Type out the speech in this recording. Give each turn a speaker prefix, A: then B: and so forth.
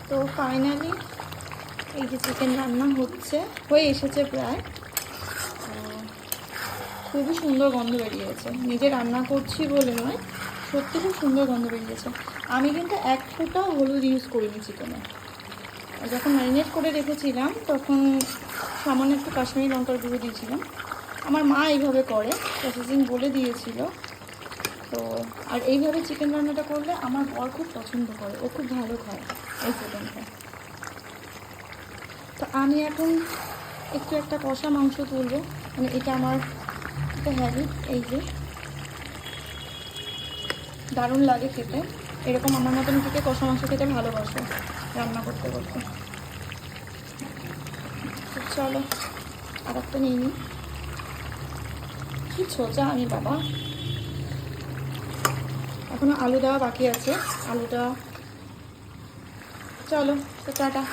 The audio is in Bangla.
A: তো ফাইনালি এই যে চিকেন রান্না হয়ে এসেছে প্রায়। খুবই সুন্দর গন্ধ বেরিয়েছে, নিজে রান্না করছি বলে নয়, সত্যি খুব সুন্দর গন্ধ বেরিয়েছে। আমি কিন্তু এক ফোঁটাও হলুদ ইউজ করিনি চিকেনে। যখন ম্যারিনেট করে রেখেছিলাম তখন সামান্য একটু কাশ্মীরি লঙ্কার গুঁড়ো দিয়েছিলাম। আমার মা এইভাবে করে, প্রসেসিং বলে দিয়েছিল। তো আর এইভাবে চিকেন রান্নাটা করলে আমার বর খুব পছন্দ করে, ও খুব ভালো খায় এই চিকেনটা। তো আমি এখন একটু একটা কষা মাংস তুলবো, মানে এটা আমার একটা হ্যাবিট। এই যে দারুণ লাগে খেতে, এরকম আমার মতন থেকে কষা মাংস খেতে ভালোবাসে রান্না করতে করতে। চলো আর একটা নিয়ে নিই। কি ছোচা আমি বাবা, এখনো আলু দেওয়া বাকি আছে, আলুটা। চলো তো টাটা।